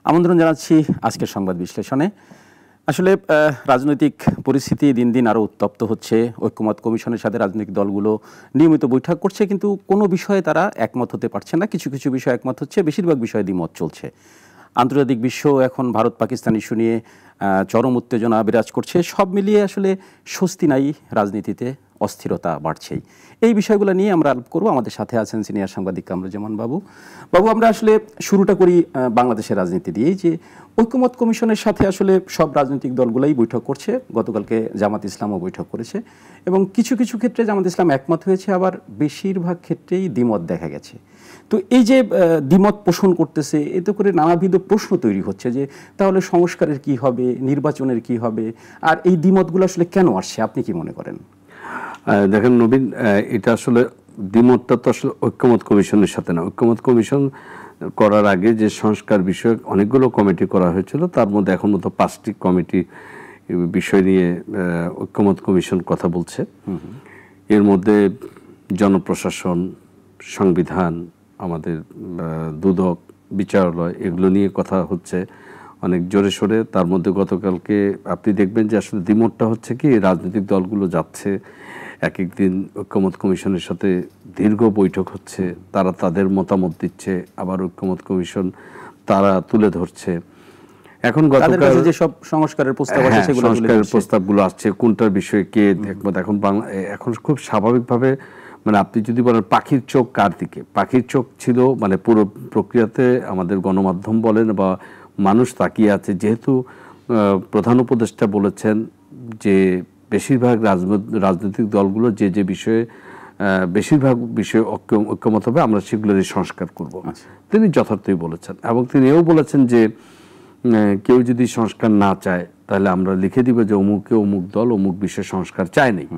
আমন্ত্রণ জানাচ্ছি আজকের সংবাদ বিশ্লেষণে। আসলে রাজনৈতিক পরিস্থিতি দিন দিন আরও উত্তপ্ত হচ্ছে। ঐক্যমত কমিশনের সাথে রাজনৈতিক দলগুলো নিয়মিত বৈঠক করছে, কিন্তু কোনো বিষয়ে তারা একমত হতে পারছে না। কিছু কিছু বিষয় একমত হচ্ছে, বেশিরভাগ বিষয়ে দ্বিমত চলছে। আন্তর্জাতিক বিশ্ব এখন ভারত পাকিস্তান ইস্যু নিয়ে চরম উত্তেজনা বিরাজ করছে। সব মিলিয়ে আসলে স্বস্তি নাই রাজনীতিতে, অস্থিরতা বাড়ছেই। এই বিষয়গুলো নিয়ে আমরা আলাপ করব। আমাদের সাথে আছেন সিনিয়র সাংবাদিক কামরুজ্জামান বাবু। আমরা আসলে শুরুটা করি বাংলাদেশের রাজনীতি দিয়েই, যে ঐক্যমত কমিশনের সাথে আসলে সব রাজনৈতিক দলগুলোই বৈঠক করছে। গতকালকে জামাত ইসলামও বৈঠক করেছে এবং কিছু কিছু ক্ষেত্রে জামাত ইসলাম একমত হয়েছে, আবার বেশিরভাগ ক্ষেত্রেই দ্বিমত দেখা গেছে। তো এই যে দ্বিমত পোষণ করতেছে, এতে করে নানাবিধ প্রশ্ন তৈরি হচ্ছে যে তাহলে সংস্কারের কি হবে, নির্বাচনের কি হবে, আর এই দ্বিমতগুলো আসলে কেন আসছে, আপনি কি মনে করেন? দেখেন নবীন, এটা আসলে দ্বিমতটা তো আসলে ঐক্যমত কমিশনের সাথে না। ঐক্যমত কমিশন করার আগে যে সংস্কার বিষয়ক অনেকগুলো কমিটি করা হয়েছিল, তার মধ্যে এখন মতো 5টি কমিটি বিষয় নিয়ে ঐক্যমত কমিশন কথা বলছে। এর মধ্যে জনপ্রশাসন, সংবিধান, আমাদের দুদক, বিচারালয়, এগুলো নিয়ে কথা হচ্ছে অনেক জোরে সোরে। তার মধ্যে গতকালকে আপনি দেখবেন যে আসলে দ্বিমতটা হচ্ছে কি, রাজনৈতিক দলগুলো যাচ্ছে এক একদিন ঐক্যমত কমিশনের সাথে দীর্ঘ বৈঠক হচ্ছে, তারা তাদের মতামত দিচ্ছে, আবার ঐক্যমত কমিশন তারা তুলে ধরছে। এখন গতকাল যে সব সংস্কারের প্রস্তাব আছে, সেগুলো সংস্কারের প্রস্তাবগুলো আসছে, কোনটার বিষয়ে কে একমত। এখন খুব স্বাভাবিকভাবে, মানে আপনি যদি বলেন পাখির চোখ কার দিকে, পাখির চোখ ছিল মানে পুরো প্রক্রিয়াতে আমাদের গণমাধ্যম বলেন বা মানুষ তাকিয়ে আছে। যেহেতু প্রধান উপদেষ্টা বলেছেন যে বেশিরভাগ রাজনৈতিক দলগুলো যে যে বিষয়ে বেশিরভাগ বিষয়ে ঐক্যমত হবে, আমরা সেগুলোরই সংস্কার করব। তিনি যথার্থই বলেছেন এবং তিনি এও বলেছেন যে কেউ যদি সংস্কার না চায় তাহলে আমরা লিখে দিব যে অমুকে অমুক দল অমুক বিষয়ে সংস্কার চায় নাই।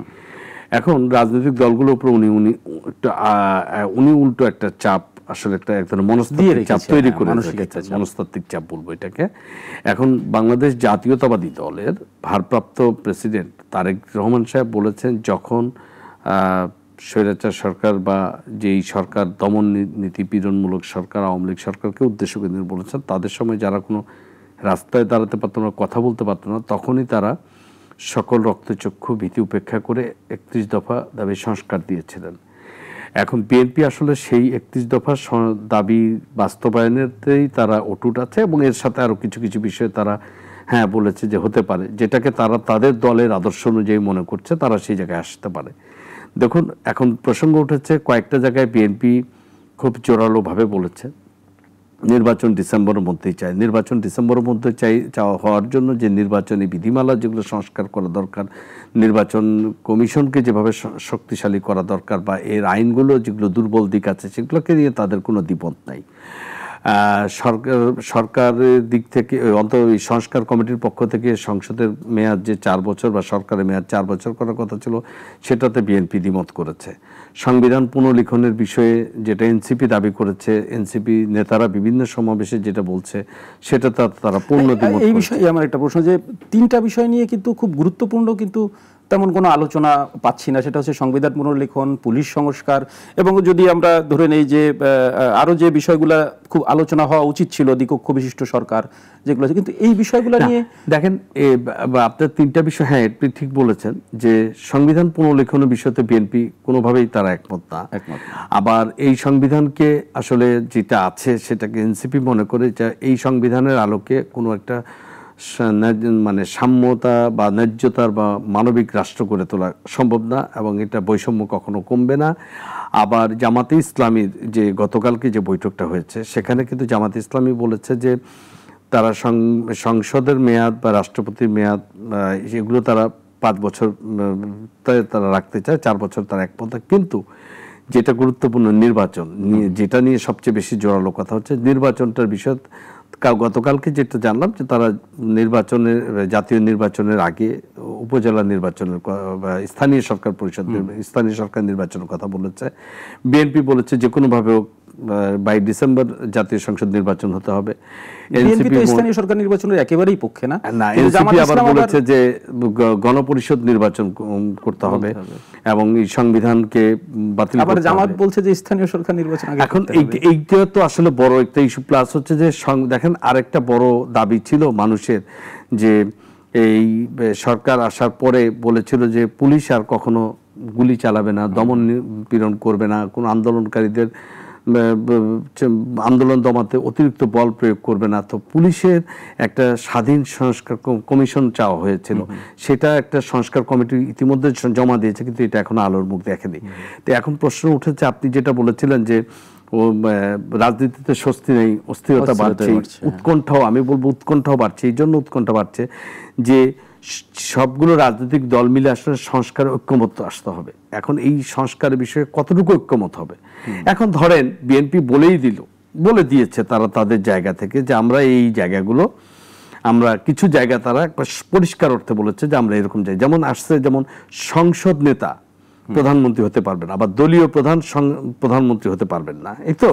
এখন রাজনৈতিক দলগুলোর উপর উনি উল্টো একটা চাপ, আসলে একটা এক ধরনের মনস্তাত্ত্বিক চাপ তৈরি করে, মনস্তাত্ত্বিক চাপ বলবো এটাকে। এখন বাংলাদেশ জাতীয়তাবাদী দলের ভারপ্রাপ্ত প্রেসিডেন্ট তারেক রহমান সাহেব বলেছেন, যখন স্বৈরাচার সরকার বা যেই সরকার দমন নীতি পীড়নমূলক সরকার, আওয়ামী লীগ সরকারকে উদ্দেশ্য করে বলেছেন, তাদের সময় যারা কোনো রাস্তায় দাঁড়াতে পারতো না, কথা বলতে পারতো না, তখনই তারা সকল রক্তচক্ষু ভীতি উপেক্ষা করে 31 দফা দাবি সংস্কার দিয়েছিলেন। এখন বিএনপি আসলে সেই 31 দফা দাবি বাস্তবায়নেতেই তারা অটুট আছে এবং এর সাথে আরও কিছু কিছু বিষয়ে তারা হ্যাঁ বলেছে যে হতে পারে, যেটাকে তারা তাদের দলের আদর্শ অনুযায়ী মনে করছে, তারা সেই জায়গায় আসতে পারে। দেখুন, এখন প্রসঙ্গ উঠেছে কয়েকটা জায়গায় বিএনপি খুব জোরালোভাবে বলেছে নির্বাচন ডিসেম্বরের মধ্যেই চাই। নির্বাচন ডিসেম্বরের মধ্যে চাওয়া হওয়ার জন্য যে নির্বাচনী বিধিমালা যেগুলো সংস্কার করা দরকার, নির্বাচন কমিশনকে যেভাবে শক্তিশালী করা দরকার বা এর আইনগুলো যেগুলো দুর্বল দিক আছে সেগুলোকে নিয়ে তাদের কোনো দ্বিমত নাই। সরকারের দিক থেকে অন্তত এই সংস্কার কমিটির পক্ষ থেকে সংসদের মেয়াদ যে 4 বছর বা সরকারের মেয়াদ 4 বছর করার কথা ছিল, সেটাতে বিএনপি দ্বিমত করেছে। সংবিধান পুনর্লিখনের বিষয়ে যেটা এনসিপি দাবি করেছে, এনসিপি নেতারা বিভিন্ন সমাবেশে যেটা বলছে, সেটা তারা পূর্ণ দ্বিমত। এই বিষয়ে আমার একটা প্রশ্ন, যে 3টা বিষয় নিয়ে কিন্তু খুব গুরুত্বপূর্ণ, কিন্তু তেমন কোনো আলোচনা পাচ্ছি না। সেটা হচ্ছে সংবিধান পুনর্লিখন, পুলিশ সংস্কার, এবং যদি আমরা ধরে নেই যে আরও যে বিষয়গুলো খুব আলোচনা হওয়া উচিত ছিল, দ্বিকক্ষ বিশিষ্ট সরকার যেগুলো আছে, কিন্তু এই বিষয়গুলো নিয়ে দেখেন আপনার 3টা বিষয়, হ্যাঁ আপনি ঠিক বলেছেন যে সংবিধান পুনর্লিখনের বিষয়তে বিএনপি কোনোভাবেই তারা একমত না। আবার এই সংবিধানকে আসলে যেটা আছে সেটাকে এনসিপি মনে করে যে এই সংবিধানের আলোকে কোনো একটা মানে সাম্যতা বা ন্যায্যতার বা মানবিক রাষ্ট্র গড়ে তোলা সম্ভব না এবং এটা বৈষম্য কখনো কমবে না। আবার জামাতে ইসলামীর যে গতকালকে যে বৈঠকটা হয়েছে, সেখানে কিন্তু জামাতে ইসলামী বলেছে যে তারা সংসদের মেয়াদ বা রাষ্ট্রপতির মেয়াদ এগুলো তারা 5 বছর তারা রাখতে চায়, 4 বছর তারা একমত। কিন্তু যেটা গুরুত্বপূর্ণ নির্বাচন নিয়ে, যেটা নিয়ে সবচেয়ে বেশি জোরালো কথা হচ্ছে নির্বাচনটার বিষয়। গতকালকে যেটা জানলাম যে তারা নির্বাচনের, জাতীয় নির্বাচনের আগে উপজেলা নির্বাচনের, স্থানীয় সরকার পরিষদ, স্থানীয় সরকার নির্বাচনের কথা বলেছে। বিএনপি বলেছে যে কোনোভাবে বাই ডিসেম্বর জাতীয় সংসদ নির্বাচন হতে হবে। বিএনপি তো স্থানীয় সরকার নির্বাচনের একেবারেই পক্ষে না। এনসিপি আবার বলেছে যে গণপরিষদ নির্বাচন করতে হবে এবং এই সংবিধানকে বাতিল করতে হবে। আবার জামাত বলছে যে স্থানীয় সরকার নির্বাচন আগে এখন এইটা তো আসলে বড় একটা ইস্যু। প্লাস হচ্ছে যে দেখেন আরেকটা বড় দাবি ছিল মানুষের, যে এই সরকার আসার পরে বলেছিল যে পুলিশ আর কখনো গুলি চালাবে না, দমন পীড়ন করবে না, কোনো আন্দোলনকারীদের আন্দোলন দমাতে অতিরিক্ত বল প্রয়োগ করবে না। তো পুলিশের একটা স্বাধীন সংস্কার কমিশন চাওয়া হয়েছিল, সেটা একটা সংস্কার কমিটি ইতিমধ্যে জমা দিয়েছে, কিন্তু এটা এখনো আলোর মুখ দেখেনি। তো এখন প্রশ্ন উঠেছে, আপনি যেটা বলেছিলেন যে রাজনীতিতে স্বস্তি নেই, অস্থিরতা বাড়ছে, উৎকণ্ঠাও, আমি বলবো উৎকণ্ঠাও বাড়ছে। এই জন্য উৎকণ্ঠা বাড়ছে যে সবগুলো রাজনৈতিক দল মিলে আসলে সংস্কার ঐক্যমত আসতে হবে। এখন এই সংস্কারের বিষয়ে কতটুকু ঐক্যমত হবে? এখন ধরেন বিএনপি বলে দিয়েছে তারা তাদের জায়গা থেকে যে আমরা এই জায়গাগুলো, আমরা কিছু জায়গা তারা পরিষ্কার অর্থে বলেছে যে আমরা এরকম যাই। যেমন আসছে, যেমন সংসদ নেতা প্রধানমন্ত্রী হতে পারবেন, আবার দলীয় প্রধানমন্ত্রী হতে পারবেন না, এই তো।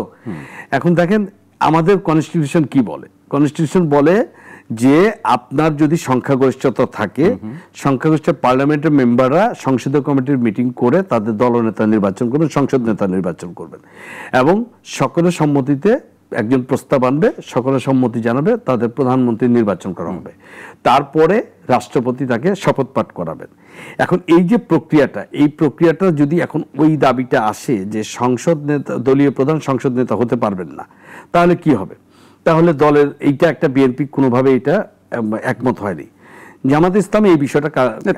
এখন দেখেন আমাদের কনস্টিটিউশন কি বলে। কনস্টিটিউশন বলে যে আপনার যদি সংখ্যাগরিষ্ঠতা থাকে, সংখ্যাগরিষ্ঠ পার্লামেন্টের মেম্বাররা সংসদীয় কমিটির মিটিং করে তাদের দলনেতা নির্বাচন করবেন, সংসদ নেতা নির্বাচন করবেন, এবং সকলের সম্মতিতে একজন প্রস্তাব আনবে, সকলের সম্মতি জানাবে, তাদের প্রধানমন্ত্রী নির্বাচন করা হবে, তারপরে রাষ্ট্রপতি তাকে শপথ পাঠ করাবেন। এখন এই যে প্রক্রিয়াটা, এই প্রক্রিয়াটা যদি এখন ওই দাবিটা আসে যে সংসদ নেতা, দলীয় প্রধান সংসদ নেতা হতে পারবেন না, তাহলে কি হবে? তাহলে দলের এইটা একটা বিএনপি কোনোভাবে এটা একমত হয়নি। জামাত ইসলামী এই বিষয়টা,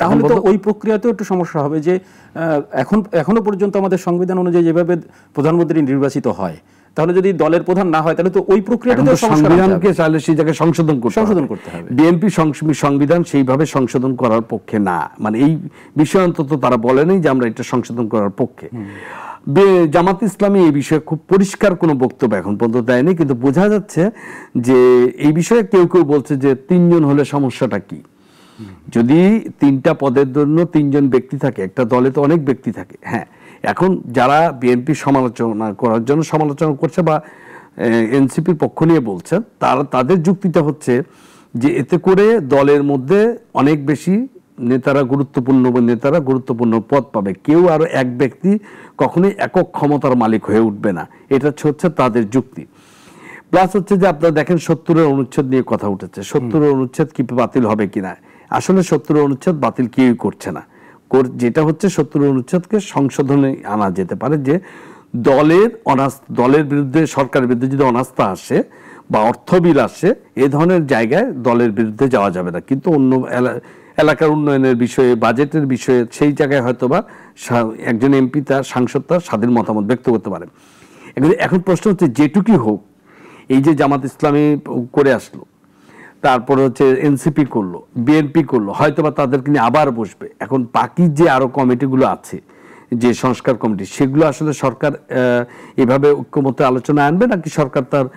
তাহলে তো ওই প্রক্রিয়াতেও একটু সমস্যা হবে যে এখনো পর্যন্ত আমাদের সংবিধান অনুযায়ী যেভাবে প্রধানমন্ত্রী নির্বাচিত হয়, তাহলে যদি দলের প্রধান না হয় তাহলে তো ওই প্রক্রিয়াটাতে সংবিধানকে চাইলে সেই জায়গায় সংশোধন করতে হবে। বিএনপি সংবিধান সেইভাবে সংশোধন করার পক্ষে না, মানে এই বিষয় অন্তত তারা বলেনি যে আমরা এটা সংশোধন করার পক্ষে। জামাত ইসলামী এই বিষয়ে খুব পরিষ্কার কোনো বক্তব্য এখন পর্যন্ত দেয়নি, কিন্তু বোঝা যাচ্ছে যে এই বিষয়ে কেউ কেউ বলছে যে 3 জন হলে সমস্যাটা কি? যদি 3টা পদের জন্য 3 জন ব্যক্তি থাকে, একটা দলে তো অনেক ব্যক্তি থাকে। হ্যাঁ, এখন যারা বিএনপি সমালোচনা করার জন্য সমালোচনা করছে বা এনসিপির পক্ষ নিয়ে বলছেন, তাদের যুক্তিটা হচ্ছে যে এতে করে দলের মধ্যে অনেক বেশি নেতারা গুরুত্বপূর্ণ পদ পাবে, কেউ আরো এক ব্যক্তি কখনোই একক ক্ষমতার মালিক হয়ে উঠবে না, এটা হচ্ছে তাদের যুক্তি। প্লাস হচ্ছে যে আপনারা দেখেন 70-এর অনুচ্ছেদ নিয়ে কথা উঠেছে, 70-এর অনুচ্ছেদ কি বাতিল হবে কিনা। আসলে 70-এর অনুচ্ছেদ বাতিল কেউই করছে না, যেটা হচ্ছে 70-এর অনুচ্ছেদকে সংশোধনে আনা যেতে পারে, যে দলের বিরুদ্ধে, সরকারের বিরুদ্ধে যদি অনাস্থা আসে বা অর্থবিল আসে, এ ধরনের জায়গায় দলের বিরুদ্ধে যাওয়া যাবে না, কিন্তু অন্য এলাকার উন্নয়নের বিষয়ে, বাজেটের বিষয়ে সেই জায়গায় হয়তোবা একজন এমপি তার সাংসদ তার স্বাধীন মতামত ব্যক্ত করতে পারে। এখন প্রশ্ন হচ্ছে যেটুকুই হোক, এই যে জামাত ইসলামী করে আসলো, তারপরে হচ্ছে এনসিপি করলো, বিএনপি করলো, হয়তোবা তাদেরকে নিয়ে আবার বসবে। এখন বাকি যে আরো কমিটিগুলো আছে, যে সংস্কার কমিটি, সেগুলো আসলে সরকার এভাবে ঐক্যমতে আলোচনা আনবে, নাকি সরকার তার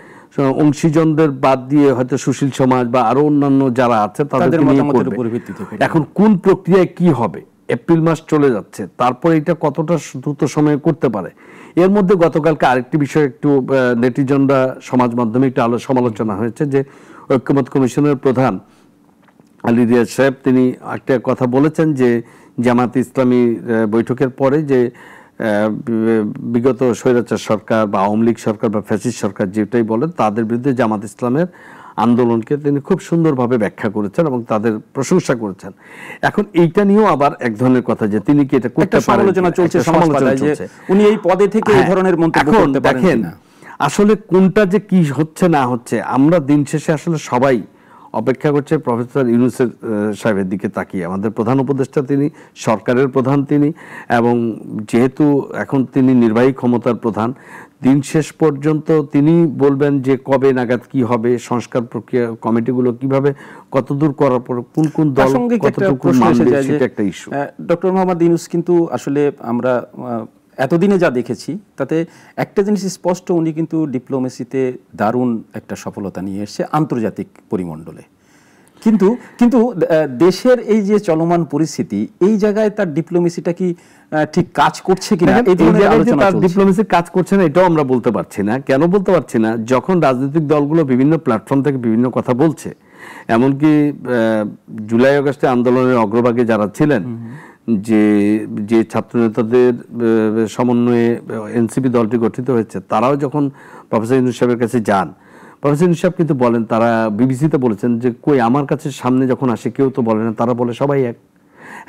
অংশীজনদের বাদ দিয়ে হয়তো সুশীল সমাজ বা আরো অন্যান্য যারা আছে তাদের মতামতের উপর ভিত্তিতে। এখন কোন প্রক্রিয়ায় কি হবে? এপ্রিল মাস চলে যাচ্ছে, তারপর এটা কতটা দ্রুত সময়ে করতে পারে। এর মধ্যে গতকালকে আরেকটি বিষয় একটু নেটিজনরা সমাজ মাধ্যমে একটু সমালোচনা হয়েছে, যে ঐক্যমত কমিশনের প্রধান আলী রিয়াজ সাহেব তিনি একটা কথা বলেছেন যে জামাত ইসলামী বৈঠকের পরে যে বিগত স্বৈরাচার সরকার বা আওয়ামী লীগ সরকার বা ফ্যাসিস্ট সরকার যেটাই বলেন, তাদের বিরুদ্ধে জামাত ইসলামের আন্দোলনকে তিনি খুব সুন্দরভাবে ব্যাখ্যা করেছেন এবং তাদের প্রশংসা করেছেন। এখন এইটা নিয়েও আবার এক ধরনের কথা যে তিনি কি এটা করতে পারেন, সমালোচনা চলছে, উনি এই পদে থেকে এই ধরনের মন্তব্য করতে পারেন। দেখেন আসলে কোনটা যে কি হচ্ছে না হচ্ছে, আমরা দিন শেষে আসলে সবাই অপেক্ষা করছে প্রফেসর ইউনূস সাহেবের দিকে তাকিয়ে। আমাদের প্রধান উপদেষ্টা তিনি, সরকারের প্রধান তিনি, এবং যেহেতু এখন তিনি নির্বাহী ক্ষমতার প্রধান, দিন শেষ পর্যন্ত তিনি বলবেন যে কবে নাগাদ কি হবে, সংস্কার প্রক্রিয়া কমিটিগুলো কিভাবে কতদূর করার পর কোন দল কতটুকু মানবে, সেটা একটা ইস্যু। ডক্টর মোহাম্মদ ইউনূস কিন্তু আসলে আমরা এতদিনে যা দেখেছি তাতে একটা জিনিস স্পষ্ট, উনি কিন্তু ডিপ্লোমেসিতে দারুণ একটা সফলতা নিয়ে এসেছে আন্তর্জাতিক পরিমণ্ডলে। কিন্তু কিন্তু দেশের এই যে চলমান পরিস্থিতি, এই জায়গায় তার ডিপ্লোমেসিটা কি ঠিক কাজ করছে কিনা, এই ধরনের আলোচনা তার চলছে। ডিপ্লোমেসি কাজ করছে না এটাও আমরা বলতে পারছি না। কেন বলতে পারছি না? যখন রাজনৈতিক দলগুলো বিভিন্ন প্ল্যাটফর্ম থেকে বিভিন্ন কথা বলছে, এমনকি জুলাই আগস্টে আন্দোলনের অগ্রভাগে যারা ছিলেন, যে ছাত্র নেতাদের সমন্বয়ে এনসিপি দলটি গঠিত হয়েছে, তারাও যখন প্রফেসর ইউনূস সাহেবের কাছে যান, প্রফেসর ইউনূস সাহেব কিন্তু বলেন, তারা বিবিসিতে বলেছেন যে কই আমার কাছে সামনে যখন আসে কেউ তো বলে না, তারা বলে সবাই এক।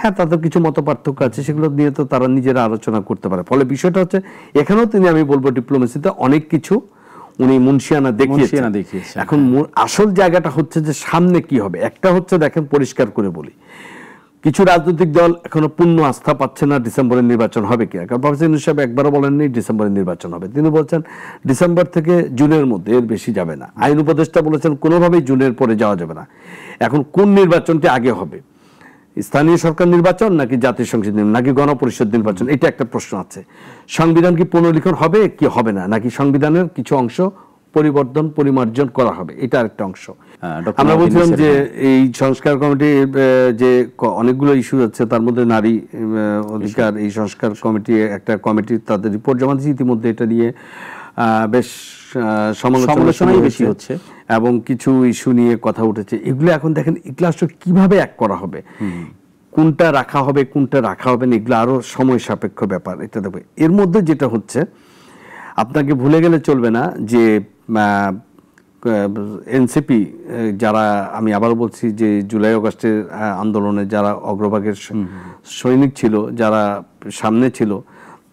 হ্যাঁ, তাদের কিছু মত পার্থক্য আছে, সেগুলো নিয়ে তো তারা নিজেরা আলোচনা করতে পারে। ফলে বিষয়টা হচ্ছে এখানেও আমি বলবো ডিপ্লোমেসিতে অনেক কিছু উনি মুন্সিয়ানা দেখিয়েছেন। এখন আসল জায়গাটা হচ্ছে যে সামনে কি হবে। একটা হচ্ছে দেখেন, পরিষ্কার করে বলি, কিছু রাজনৈতিক দল এখনো পূর্ণ আস্থা পাচ্ছে না ডিসেম্বরের নির্বাচন হবে কিনা। কারণ প্রফেসর ইউনূস সাহেব একবারও বলেননি ডিসেম্বরের নির্বাচন হবে। তিনি বলছেন ডিসেম্বর থেকে জুনের মধ্যে, এর বেশি যাবে না। আইন উপদেষ্টা বলেছেন কোনোভাবেই জুনের পরে যাওয়া যাবে না। এখন কোন নির্বাচনটি আগে হবে, স্থানীয় সরকার নির্বাচন নাকি জাতীয় সংসদ নির্বাচন নাকি গণপরিষদ নির্বাচন, এটা একটা প্রশ্ন আছে। সংবিধান কি পুনর্লিখন হবে কি হবে না, নাকি সংবিধানের কিছু অংশ পরিবর্তন পরিমার্জন করা হবে, এটা আরেকটা অংশ। আমরা বলছিলাম যে এই সংস্কার কমিটির যে অনেকগুলো ইস্যু আছে, তার মধ্যে নারী অধিকার, এই সংস্কার কমিটি একটা কমিটি তাদের রিপোর্ট জমা দিয়েছে। ইতিমধ্যে এটা নিয়ে বেশ সমালোচনাই বেশি হচ্ছে এবং কিছু ইস্যু নিয়ে কথা উঠেছে। এগুলো এখন দেখেন এগুলো আসলে কিভাবে এক করা হবে, কোনটা রাখা হবে কোনটা রাখা হবে না, এগুলো আরো সময় সাপেক্ষ ব্যাপার। এটা দেখবে এর মধ্যে যেটা হচ্ছে, আপনাকে ভুলে গেলে চলবে না যে এনসিপি যারা, আমি আবারও বলছি যে জুলাই আগস্টের আন্দোলনে যারা অগ্রভাগের সৈনিক ছিল, যারা সামনে ছিল,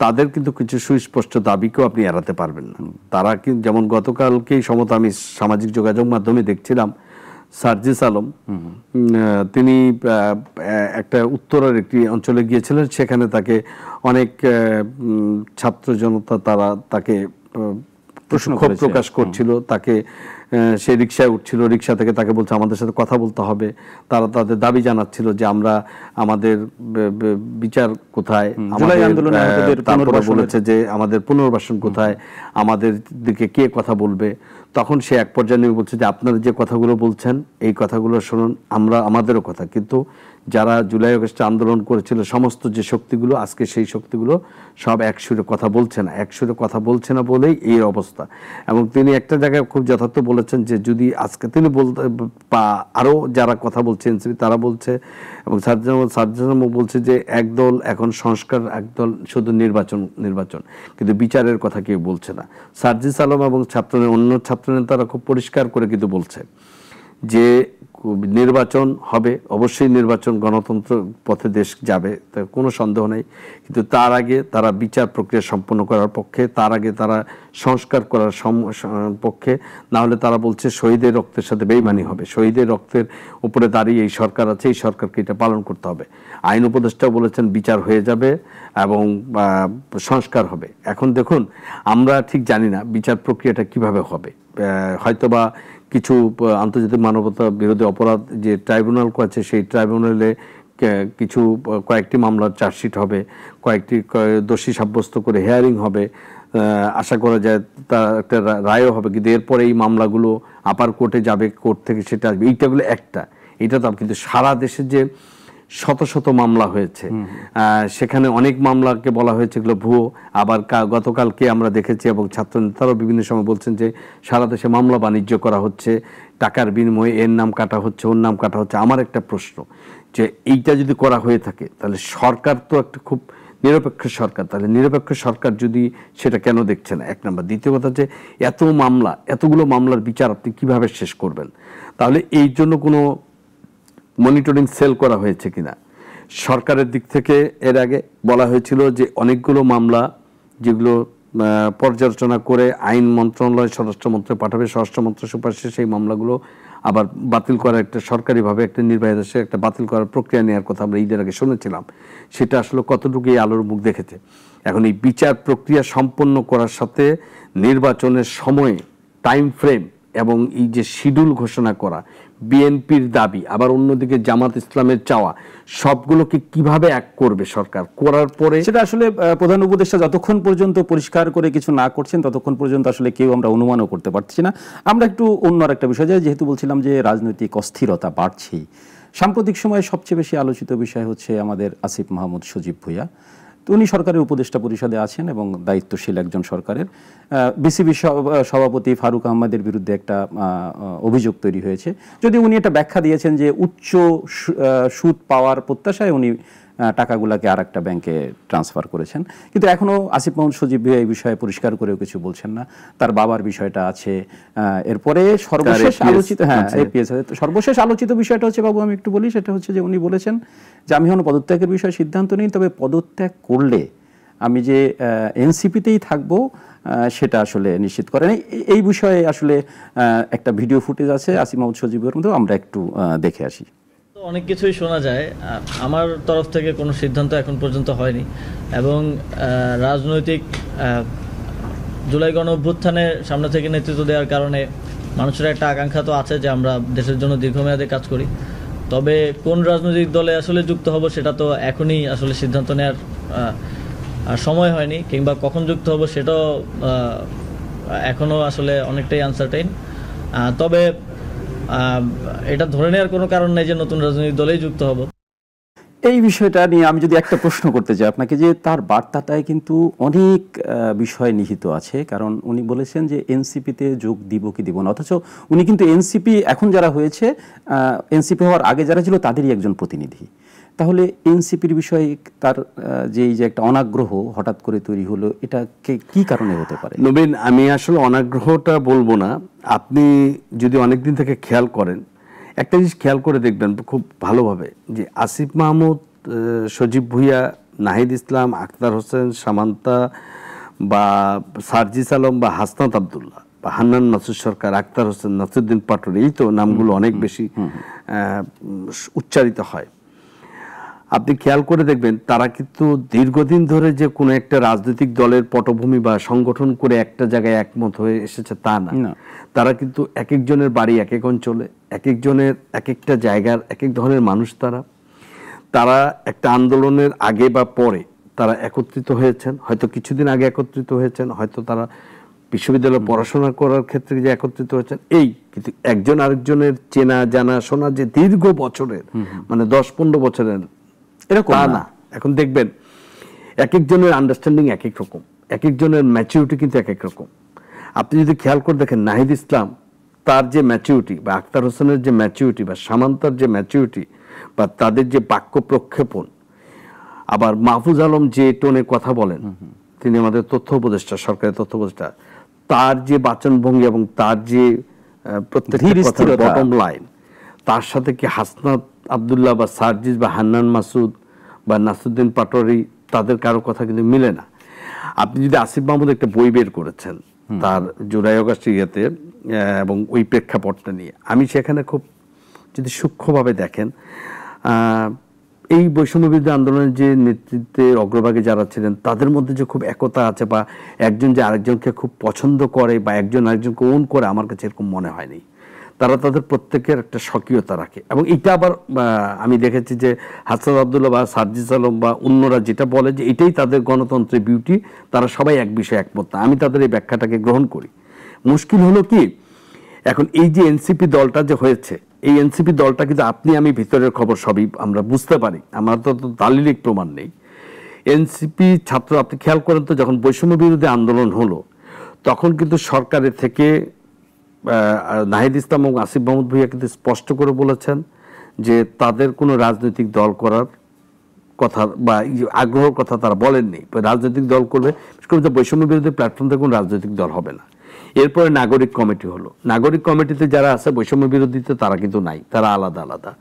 তাদের কিন্তু কিছু সুস্পষ্ট দাবিকেও আপনি এড়াতে পারবেন না। তারা কিন্তু, যেমন গতকালকেই সমতা আমি সামাজিক যোগাযোগ মাধ্যমে দেখছিলাম, সার্জিস আলম তিনি একটা উত্তরের একটি অঞ্চলে গিয়েছিলেন, সেখানে তাকে অনেক ছাত্র জনতা তারা তাকে ক্ষোভ প্রকাশ করছিল। তাকে সে রিক্সায় উঠছিল, রিক্সা থেকে তাকে বলছে আমাদের সাথে কথা বলতে হবে। তারা তাদের দাবি জানাচ্ছিল যে আমরা আমাদের বিচার কোথায়, তারপরে বলেছে যে আমাদের পুনর্বাসন কোথায়, আমাদের দিকে কে কথা বলবে। তখন সে এক পর্যায়ে নেমে বলছে যে আপনারা যে কথাগুলো বলছেন এই কথাগুলো শুনুন, আমরা আমাদেরও কথা, কিন্তু যারা জুলাই আগস্টে আন্দোলন করেছিল সমস্ত যে শক্তিগুলো, আজকে সেই শক্তিগুলো সব একসুরে কথা বলছে না, একসুরে কথা বলছে না বলেই এই অবস্থা। এবং তিনি একটা জায়গায় খুব যথার্থ বলেছেন যে যদি আজকে তিনি বলতে, আরও যারা কথা বলছে এনসিপি তারা বলছে, এবং সার্জিস বলছে যে একদল এখন সংস্কার, একদল শুধু নির্বাচন, কিন্তু বিচারের কথা কেউ বলছে না। সার্জিস আলম এবং অন্য ছাত্রনেতারা খুব পরিষ্কার করে কিন্তু বলছে যে নির্বাচন হবে, অবশ্যই নির্বাচন, গণতন্ত্র পথে দেশ যাবে, তার কোনো সন্দেহ নেই, কিন্তু তার আগে তারা বিচার প্রক্রিয়া সম্পন্ন করার পক্ষে, তার আগে তারা সংস্কার করার পক্ষে। না হলে তারা বলছে শহীদের রক্তের সাথে বেইমানি হবে, শহীদের রক্তের উপরে দাঁড়িয়ে এই সরকার আছে, এই সরকারকে এটা পালন করতে হবে। আইন উপদেষ্টাও বলেছেন বিচার হয়ে যাবে এবং সংস্কার হবে। এখন দেখুন, আমরা ঠিক জানি না বিচার প্রক্রিয়াটা কিভাবে হবে। হয়তোবা কিছু আন্তর্জাতিক মানবতা বিরোধী অপরাধ যে ট্রাইব্যুনাল করেছে, সেই ট্রাইব্যুনালে কিছু কয়েকটি মামলার চার্জশিট হবে, কয়েকটি দোষী সাব্যস্ত করে হিয়ারিং হবে, আশা করা যায় তার একটা রায়ও হবে। কিন্তু এরপরে এই মামলাগুলো আপার কোর্টে যাবে, কোর্ট থেকে সেটা আসবে। এইটাগুলো একটা, এটা তো কিন্তু সারা দেশে যে শত শত মামলা হয়েছে, সেখানে অনেক মামলাকে বলা হয়েছে এগুলো ভুয়ো। আবার গতকালকে আমরা দেখেছি এবং ছাত্র নেতারাও বিভিন্ন সময় বলছেন যে সারা দেশে মামলা বাণিজ্য করা হচ্ছে, টাকার বিনিময়ে এর নাম কাটা হচ্ছে, ওর নাম কাটা হচ্ছে। আমার একটা প্রশ্ন, যে এইটা যদি করা হয়ে থাকে তাহলে সরকার তো একটা খুব নিরপেক্ষ সরকার, তাহলে নিরপেক্ষ সরকার যদি সেটা কেন দেখছে না, এক নাম্বার। দ্বিতীয় কথা, যে এতগুলো মামলার বিচার আপনি কিভাবে শেষ করবেন? তাহলে এই জন্য কোনো মনিটরিং সেল করা হয়েছে কিনা? সরকারের দিক থেকে এর আগে বলা হয়েছিল যে অনেকগুলো মামলা যেগুলো পর্যালোচনা করে আইন মন্ত্রণালয় স্বরাষ্ট্র মন্ত্রণালয় পাঠাবে, স্বরাষ্ট্র মন্ত্রণালয় সুপারিশে সেই মামলাগুলো আবার বাতিল করার একটা সরকারিভাবে একটা নির্বাহী দেশে একটা বাতিল করার প্রক্রিয়া নেওয়ার কথা আমরা ঈদের আগে শুনেছিলাম। সেটা আসলে কতটুকু এই আলোর মুখ দেখেছে? এখন এই বিচার প্রক্রিয়া সম্পন্ন করার সাথে নির্বাচনের সময় টাইম ফ্রেম এবং এই যে শিডিউল ঘোষণা করা, বিএনপির দাবি, আবার অন্যদিকে জামাত ইসলামের চাওয়া, সবগুলোকে কিভাবে এক করবে সরকার, করার পরে সেটা আসলে প্রধান উপদেষ্টা যতক্ষণ পর্যন্ত পরিষ্কার করে কিছু না করছেন ততক্ষণ পর্যন্ত আসলে কেউ আমরা অনুমানও করতে পারছি না। আমরা একটু অন্য একটা বিষয়, যেহেতু বলছিলাম যে রাজনৈতিক অস্থিরতা বাড়ছেই, সাম্প্রতিক সময়ে সবচেয়ে বেশি আলোচিত বিষয় হচ্ছে আমাদের আসিফ মাহমুদ সজীব ভুঁইয়া। তো উনি সরকারের উপদেষ্টা পরিষদে আছেন এবং দায়িত্বশীল একজন সরকারের। বিসিবি সভাপতি ফারুক আহমেদের বিরুদ্ধে একটা অভিযোগ তৈরি হয়েছে, যদি উনি এটা ব্যাখ্যা দিয়েছেন যে উচ্চ সুদ পাওয়ার প্রত্যাশায় উনি টাকাগুলোকে আর একটা ব্যাংকে ট্রান্সফার করেছেন, কিন্তু এখনো আসিফ মাহমুদ সজীব ভুঁইয়া এই বিষয়ে পরিষ্কার করেও কিছু বলছেন না। তার বাবার বিষয়টা আছে। এরপরে সর্বশেষ আলোচিত সর্বশেষ আলোচিত বিষয়টা হচ্ছে, বাবু আমি একটু বলি, সেটা হচ্ছে যে উনি বলেছেন যে আমি এখন পদত্যাগের বিষয়ে সিদ্ধান্ত নিই, তবে পদত্যাগ করলে আমি যে এনসিপিতেই থাকবো সেটা আসলে নিশ্চিত করেন। এই বিষয়ে আসলে একটা ভিডিও ফুটেজ আছে আসিফ মাহমুদ সজীবের মধ্যে, আমরা একটু দেখে আসি। অনেক কিছুই শোনা যায়, আমার তরফ থেকে কোনো সিদ্ধান্ত এখন পর্যন্ত হয়নি এবং রাজনৈতিক জুলাই গণ অভ্যুত্থানে সামনে থেকে নেতৃত্ব দেওয়ার কারণে মানুষের একটা আকাঙ্ক্ষা তো আছে যে আমরা দেশের জন্য দীর্ঘমেয়াদে কাজ করি। তবে কোন রাজনৈতিক দলে আসলে যুক্ত হব সেটা তো এখনই আসলে সিদ্ধান্ত নেওয়ার সময় হয়নি, কিংবা কখন যুক্ত হব সেটাও এখনও আসলে অনেকটাই আনসার্টেইন। তবে এটা ধরে নেওয়ার কোনো কারণ নেই যে নতুন রাজনৈতিক দলেই যুক্ত হব। এই বিষয়টা নিয়ে আমি যদি একটা প্রশ্ন করতে চাই আপনাকে, যে তার বার্তাটায় কিন্তু অনেক বিষয় নিহিত আছে। কারণ উনি বলেছেন যে এনসিপিতে যোগ দিব কি দিব না, অথচ উনি কিন্তু এনসিপি এখন যারা হয়েছে, এনসিপি হওয়ার আগে যারা ছিল তাদেরই একজন প্রতিনিধি। তাহলে এনসিপির বিষয়ে তার যে এই যে একটা অনাগ্রহ হঠাৎ করে তৈরি হলো, এটা কি কারণে হতে পারে? নবীন, আমি আসলে অনাগ্রহটা বলবো না। আপনি যদি অনেকদিন থেকে খেয়াল করেন, একটা জিনিস খেয়াল করে দেখবেন খুব ভালোভাবে, যে আসিফ মাহমুদ, সজীব ভুঁইয়া, নাহিদ ইসলাম, আখতার হোসেন, সামান্তা বা সার্জিস আলম বা হাসনাত আবদুল্লাহ বা হান্নান মাসুদ সরকার, আখতার হোসেন, নাসিরুদ্দিন পাটোয়ারি, এই তো নামগুলো অনেক বেশি উচ্চারিত হয়। আপনি খেয়াল করে দেখবেন তারা কিন্তু দীর্ঘদিন ধরে যে কোনো একটা রাজনৈতিক দলের পটভূমি বা সংগঠন করে একটা জায়গায় একমত হয়ে এসেছে তা না। তারা কিন্তু এক একজনের বাড়ি এক এক অঞ্চলে, এক একজনের এক একটা জায়গার এক এক ধরনের মানুষ। তারা একটা আন্দোলনের আগে বা পরে তারা একত্রিত হয়েছেন, হয়তো কিছুদিন আগে একত্রিত হয়েছেন, হয়তো তারা বিশ্ববিদ্যালয়ে পড়াশোনা করার ক্ষেত্রে যে একত্রিত হয়েছেন, এই কিন্তু একজন আরেকজনের চেনা জানা শোনা যে দীর্ঘ বছরের, মানে 10-15 বছরের এরকম না। এখন দেখবেন এক একজনের আন্ডারস্ট্যান্ডিং এক এক রকম, এক একজনের ম্যাচুরিটি কিন্তু এক এক রকম। আপনি যদি খেয়াল করে দেখেন, নাহিদ ইসলাম তার যে ম্যাচুরিটি, বা আখতার হোসেনের যে ম্যাচুরিটি, বা সামান্তার যে ম্যাচুরিটি, বা তাদের যে বাক্য প্রক্ষেপণ, আবার মাহফুজ আলম যে টোনে কথা বলেন, তিনি আমাদের তথ্য উপদেষ্টা, সরকারের তথ্য উপদেষ্টা, তার যে বাচনভঙ্গি এবং তার যে প্রত্যেকটা বটম লাইন, তার সাথে কি হাসনাত আবদুল্লাহ বা সার্জিস বা হান্নান মাসুদ বা নাসিরুদ্দিন পাটোয়ারি, তাদের কারো কথা কিন্তু মিলে না। আপনি যদি আসিফ মাহমুদ একটা বই বের করেছেন তার জুলাই আগস্ট ইয়েতে, এবং ওই প্রেক্ষাপটটা নিয়ে, আমি সেখানে খুব যদি সূক্ষ্মভাবে দেখেন, এই বৈষম্য বিরোধী আন্দোলনের যে নেতৃত্বের অগ্রভাগে যারা ছিলেন তাদের মধ্যে যে খুব একতা আছে, বা একজন যে আরেকজনকে খুব পছন্দ করে বা একজন আরেকজনকে ওন করে, আমার কাছে এরকম মনে হয়নি। তারা তাদের প্রত্যেকের একটা স্বকীয়তা রাখে, এবং এটা আবার আমি দেখেছি যে হাসান আবদুল্লাহ বা সার্জিস আলম বা অন্যরা যেটা বলে যে এটাই তাদের গণতন্ত্রের বিউটি, তারা সবাই এক বিষয়ে একমত না। আমি তাদের এই ব্যাখ্যাটাকে গ্রহণ করি। মুশকিল হলো কি, এখন এই যে এনসিপি দলটা যে হয়েছে, এই এনসিপি দলটা কিন্তু আপনি আমি ভিতরের খবর সবই আমরা বুঝতে পারি, আমার তো দালিলিক প্রমাণ নেই। এনসিপি ছাত্র, আপনি খেয়াল করেন তো, যখন বৈষম্য বিরোধী আন্দোলন হলো তখন কিন্তু সরকারের থেকে নাহিদ ইসলাম এবং আসিফ মাহমুদ ভুঁইয়া কিন্তু স্পষ্ট করে বলেছেন যে তাদের কোনো রাজনৈতিক দল করার কথা বা আগ্রহের কথা তারা বলেননি। রাজনৈতিক দল করবে, বৈষম্য বিরোধী প্ল্যাটফর্ম থেকে কোনো রাজনৈতিক দল হবে না। এরপরে নাগরিক কমিটি হলো, নাগরিক কমিটিতে যারা আছে বৈষম্য বিরোধীতে তারা কিন্তু নাই, তারা আলাদা আলাদা।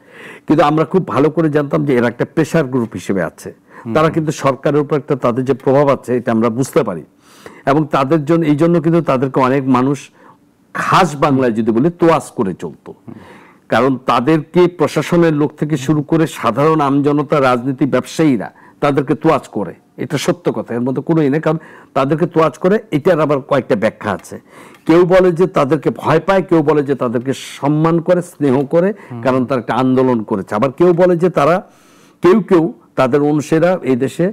কিন্তু আমরা খুব ভালো করে জানতাম যে এরা একটা প্রেশার গ্রুপ হিসেবে আছে, তারা কিন্তু সরকারের উপর একটা তাদের যে প্রভাব আছে এটা আমরা বুঝতে পারি, এবং তাদের জন্য এই জন্য কিন্তু তাদেরকে অনেক মানুষ খাস বাংলায় যদি বলে তোয়াজ করে চলতো। কারণ তাদেরকে প্রশাসনের লোক থেকে শুরু করে সাধারণ আমজনতা, রাজনীতি ব্যবসায়ীরা তাদেরকে তোয়াজ করে, এটা সত্য কথা, এর মধ্যে কোনো নেই। কারণ তাদেরকে তোয়াজ করে এটার আবার কয়েকটা ব্যাখ্যা আছে। কেউ বলে যে তাদেরকে ভয় পায়, কেউ বলে যে তাদেরকে সম্মান করে, স্নেহ করে, কারণ তারা একটা আন্দোলন করেছে। আবার কেউ বলে যে তারা কেউ তাদের অনুসারীরা এই দেশে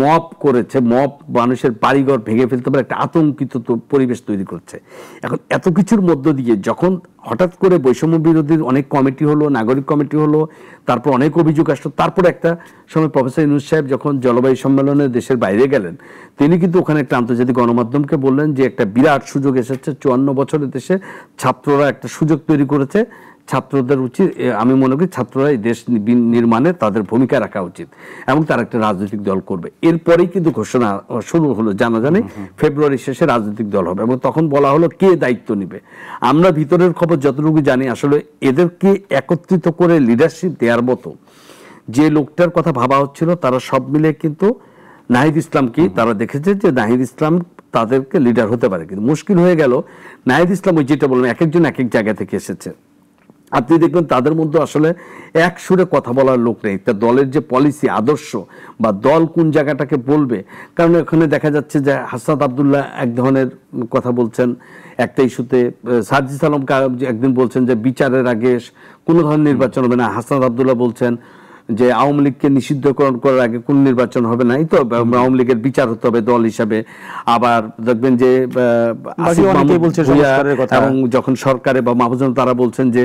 মব করেছে, মব মানুষের বাড়িঘর ভেঙে ফেলতে পারে, একটা আতঙ্কিত পরিবেশ তৈরি করছে। এখন এত কিছুর মধ্য দিয়ে যখন হঠাৎ করে বৈষম্য বিরোধীর অনেক কমিটি হলো, নাগরিক কমিটি হলো, তারপর অনেক অভিযোগ আসলো, তারপর একটা সময় প্রফেসর ইউনূস সাহেব যখন জলবায়ু সম্মেলনে দেশের বাইরে গেলেন, তিনি কিন্তু ওখানে একটা আন্তর্জাতিক গণমাধ্যমকে বললেন যে একটা বিরাট সুযোগ এসেছে, 54 বছরের দেশে ছাত্ররা একটা সুযোগ তৈরি করেছে, ছাত্রদের উচিত, আমি মনে করি ছাত্ররা এই দেশ নির্মাণে তাদের ভূমিকা রাখা উচিত এবং তারা একটা রাজনৈতিক দল করবে। এরপরেই কিন্তু ঘোষণা শুরু হলো, জানাজানি ফেব্রুয়ারি শেষে রাজনৈতিক দল হবে এবং তখন বলা হলো কে দায়িত্ব নেবে। আমরা ভিতরের খবর যতটুকু জানি, আসলে এদেরকে একত্রিত করে লিডারশিপ দেওয়ার মতো যে লোকটার কথা ভাবা হচ্ছিল, তারা সব মিলে কিন্তু নাহিদ ইসলামকে তারা দেখেছে যে নাহিদ ইসলাম তাদেরকে লিডার হতে পারে। কিন্তু মুশকিল হয়ে গেল, নাহিদ ইসলাম ওই যেটা বললাম, এক একজন এক এক জায়গা থেকে এসেছে। আপনি দেখবেন তাদের মধ্যে আসলে এক সুরে কথা বলার লোক নেই। তা দলের যে পলিসি, আদর্শ বা দল কোন জায়গাটাকে বলবে, কারণ এখানে দেখা যাচ্ছে যে হাসনাত আব্দুল্লাহ এক ধরনের কথা বলছেন একটা ইস্যুতে, সার্জিস আলম একদিন বলছেন যে বিচারের আগে কোনো ধরনের নির্বাচন হবে না, হাসনাত আব্দুল্লাহ বলছেন যে আওয়ামী লীগকে নিষিদ্ধকরণ করার আগে কোন নির্বাচন হবে না, এই তো আওয়ামী লীগের বিচার হতে হবে দল হিসাবে। আবার দেখবেন যে এবং যখন সরকারে বা মাহফুজ তারা বলছেন যে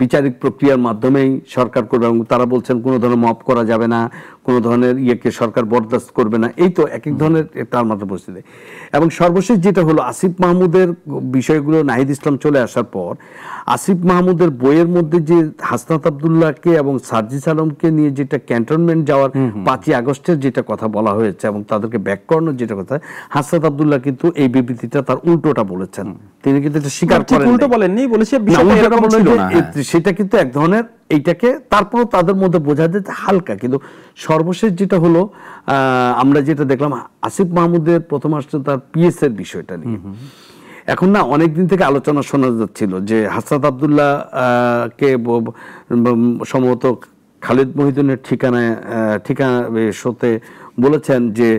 বিচারিক প্রক্রিয়ার মাধ্যমেই সরকার করবে এবং তারা বলছেন কোনো ধরনের মপ করা যাবে না, কোনো ধরনের ইয়েকে সরকার বরদাস্ত করবে না। এই তো এক এক ধরনের তার মাত্র পরিস্থিতি। এবং সর্বশেষ যেটা হলো, আসিফ মাহমুদের বিষয়গুলো নাহিদ ইসলাম চলে আসার পর আসিফ মাহমুদের বইয়ের মধ্যে যে হাসনাত আব্দুল্লাহকে এবং সার্জিস আলমকে নিয়ে যেটা ক্যান্টনমেন্ট যাওয়ার 5ই আগস্টের যেটা কথা বলা হয়েছে এবং তাদেরকে ব্যাক করানোর যেটা কথা, হাসনাত আব্দুল্লাহ কিন্তু এই বিবৃতিটা তার উল্টোটা বলেছেন। তিনি কিন্তু এটা স্বীকার করেন, উল্টো বলেননি, বলেছে বিষয়টা এরকম ছিল না। সেটা কিন্তু এক ধরনের এইটাকে তারপর তাদের মধ্যে বোঝা যেতে হালকা। কিন্তু সর্বশেষ যেটা হলো, আমরা যেটা দেখলাম আসিফ মাহমুদের প্রথম আসছে তার পিএস এর বিষয়টা নিয়ে। এখন না অনেকদিন থেকে আলোচনা শোনা যাচ্ছিল যে হাসনাত আব্দুল্লাহ কে সম্ভবত খালিদ মহিউদ্দিনের ঠিকানা শোতে বলেছেন যে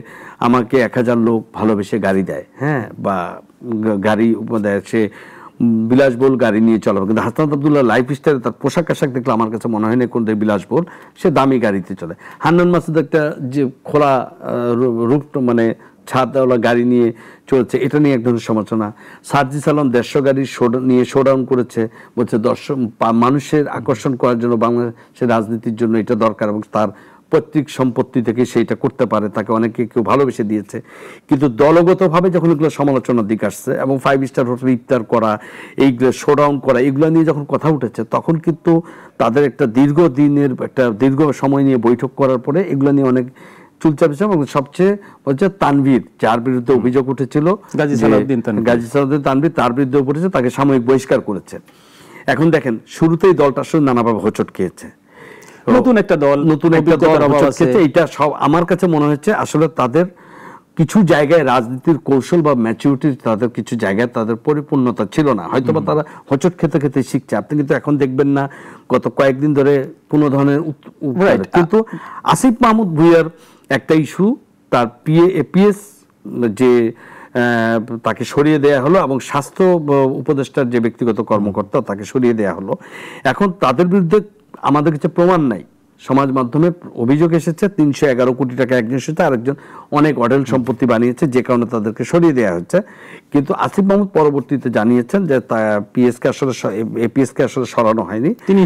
আমাকে 1000 লোক ভালোবেসে গাড়ি দেয়, হ্যাঁ, বা গাড়ি দেয়, সে বিলাসবহুল গাড়ি নিয়ে চলে। কিন্তু হাসনাত আব্দুল্লাহ লাইফ স্টাইলে তার পোশাক আশাক দেখলে আমার কাছে মনে হয় না কোন বিলাসবহুল, সে দামি গাড়িতে চলে। হান্নান মাসুদ একটা যে খোলা রূপ মানে ছাদওয়ালা গাড়ি নিয়ে চলছে, এটা নিয়ে এক ধরনের সমালোচনা। সার্জিস আলম 150 গাড়ি নিয়ে শোডাউন করেছে, বলছে দর্শক মানুষের আকর্ষণ করার জন্য বাংলাদেশের রাজনীতির জন্য এটা দরকার এবং তার পৈতৃক সম্পত্তি থেকে সেইটা করতে পারে, তাকে অনেকে কেউ ভালোবেসে দিয়েছে। কিন্তু দলগতভাবে যখন এগুলো সমালোচনার দিক আসছে এবং 5 স্টার হোটেল ইফতার করা, এইগুলো শোডাউন করা, এগুলো নিয়ে যখন কথা উঠেছে, তখন কিন্তু তাদের একটা দীর্ঘ সময় নিয়ে বৈঠক করার পরে এগুলো নিয়ে অনেক চুলচাপিছে। এবং সবচেয়ে বলছে তানভীর, যার বিরুদ্ধে অভিযোগ উঠেছিল, গাজী সালাউদ্দিন তানভীর, তার বিরুদ্ধে উঠেছে, তাকে সাময়িক বহিষ্কার করেছে। এখন দেখেন শুরুতেই দলটা আসলে নানাভাবে হোঁচট খেয়েছে, নতুন একটা দল এইটা সব আমার কাছে মনে হচ্ছে আসলে তাদের কিছু জায়গায় রাজনীতির কৌশল বা ম্যাচুরিটির তাদের কিছু জায়গায় তাদের পরিপূর্ণতা ছিল না, হয়তো বা তারা হোঁচট খেতে খেতে শিখছে। আপনি কিন্তু এখন দেখবেন না গত কয়েকদিন ধরে কোনো ধরনের কিন্তু আসিফ মাহমুদ ভুঁইয়ার একটা ইস্যু, তার পিএস যে তাকে সরিয়ে দেয়া হলো এবং স্বাস্থ্য উপদেষ্টার যে ব্যক্তিগত কর্মকর্তা তাকে সরিয়ে দেয়া হলো। এখন তাদের বিরুদ্ধে আমাদের কাছে প্রমাণ নাই, সমাজ মাধ্যমে অভিযোগ এসেছে 311 কোটি টাকা একজন সাথে আরেকজন অনেক অঢেল সম্পত্তি বানিয়েছে, যে কারণে তাদেরকে সরিয়ে দেওয়া হচ্ছে। কিন্তু আসিফ মাহমুদ পরবর্তীতে জানিয়েছেন যে পিএসকে আসলে সরানো হয়নি, তিনি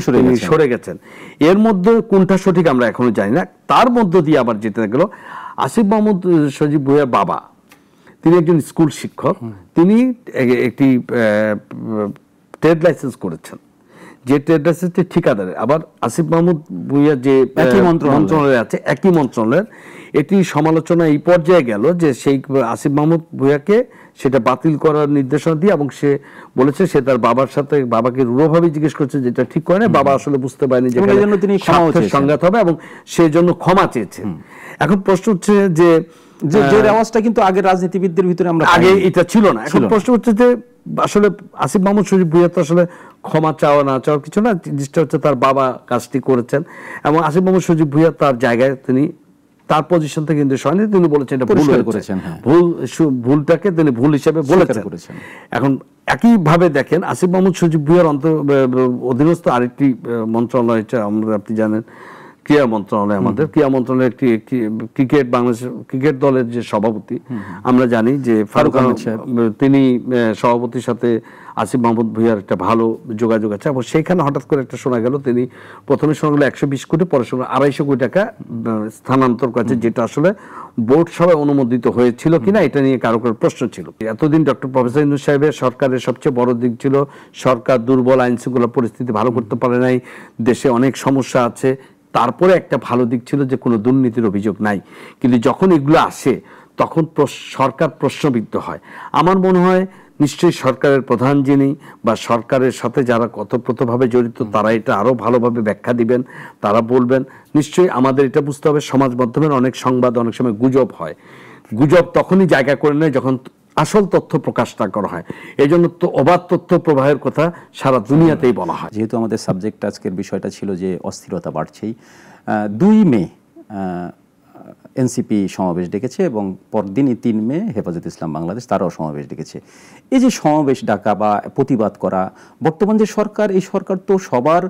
সরে গেছেন। এর মধ্যে কোনটা সঠিক আমরা এখনো জানি না। তার মধ্য দিয়ে আবার যেটা গেল, আসিফ মাহমুদ সজীব ভুঁইয়ার বাবা, তিনি একজন স্কুল শিক্ষক, তিনি একটি ট্রেড লাইসেন্স করেছেন, যে ট্রেড লাইসেন্সটি ঠিকাদারের। আবার আসিফ মাহমুদ ভুঁইয়া যে মন্ত্রণালয়ে আছে, একই মন্ত্রণালয়ের, এটি সমালোচনা এই পর্যায়ে গেল যে সেই আসিফ মাহমুদ ভুঁইয়াকে সেটা বাতিল করার নির্দেশনা দিয়ে, এবং সে বলেছে সে তার বাবাকে রূঢ়ভাবে জিজ্ঞেস করছে, যেটা ঠিক করে না, বাবা আসলে বুঝতে পারেনি যে তিনি সংঘাত হবে এবং সেজন্য ক্ষমা চেয়েছেন। এখন প্রশ্ন হচ্ছে যে আওয়াজটা কিন্তু আগে রাজনীতিবিদদের ভিতরে আমরা আগে এটা ছিল না। এখন প্রশ্ন হচ্ছে যে আসলে আসিফ মাহমুদ সজীব ভুঁইয়া তো আসলে ক্ষমা চাওয়া না চাওয়ার কিছু না, জিনিসটা হচ্ছে তার বাবা কাজটি করেছেন এবং আসিফ মাহমুদ সজীব ভুঁইয়া তার জায়গায় তিনি তার পজিশন থেকে কিন্তু হয়নি, তিনি বলেছেন এটা ভুল পরিষ্কার হয়েছে। করেছেন, হ্যাঁ। ভুলটাকে তিনি ভুল হিসেবে বলেছেন। করেছেন। এখন একইভাবে দেখেন আসিফ মাহমুদ সজীব ভুঁইয়ার অধীনস্থ আরেকটি মন্ত্রণালয়, আপনি জানেন ক্রীড়া মন্ত্রণালয়, আমাদের ক্রীড়া মন্ত্রণালয়ের একটি ক্রিকেট, বাংলাদেশ ক্রিকেট দলের যে সভাপতি আমরা জানি যে ফারুক আহমেদ সাহেব, তিনি সভাপতির সাথে আসিফ মাহমুদ ভুঁইয়ার একটা ভালো যোগাযোগ আছে, এবং সেইখানে হঠাৎ করে একটা শোনা গেল তিনি প্রথমে শোনা গেল 120 কোটি, পরে শোনা 250 কোটি টাকা স্থানান্তর করেছে, যেটা আসলে বোর্ড সভায় অনুমোদিত হয়েছিল কিনা এটা নিয়ে কারো কারো প্রশ্ন ছিল। এতদিন ডক্টর প্রফেসর ইউনূস সাহেবের সরকারের সবচেয়ে বড় দিক ছিল সরকার দুর্বল, আইন শৃঙ্খলা পরিস্থিতি ভালো করতে পারে নাই, দেশে অনেক সমস্যা আছে। তারপরে একটা ভালো দিক ছিল যে কোনো দুর্নীতির অভিযোগ নাই। কিন্তু যখন এগুলো আসে তখন সরকার প্রশ্নবিদ্ধ হয়। আমার মনে হয় নিশ্চয়ই সরকারের প্রধান যিনি বা সরকারের সাথে যারা ওতপ্রোতভাবে জড়িত তারা এটা আরো ভালোভাবে ব্যাখ্যা দিবেন, তারা বলবেন। নিশ্চয়ই আমাদের এটা বুঝতে হবে সমাজ মাধ্যমের অনেক সংবাদ অনেক সময় গুজব হয়, গুজব তখনই জায়গা করে নেয় যখন আসল তথ্য প্রকাশ না করা হয়। এই জন্য তো অবাধ তথ্য প্রবাহের কথা সারা দুনিয়াতেই বলা হয়। যেহেতু আমাদের সাবজেক্ট আজকের বিষয়টা ছিল যে অস্থিরতা বাড়ছেই, 2 মে এনসিপি সমাবেশ ডেকেছে এবং পরদিনই 3 মে হেফাজত ইসলাম বাংলাদেশ তারাও সমাবেশ ডেকেছে। এই যে সমাবেশ ডাকা বা প্রতিবাদ করা, বর্তমান যে সরকার, এই সরকার তো সবার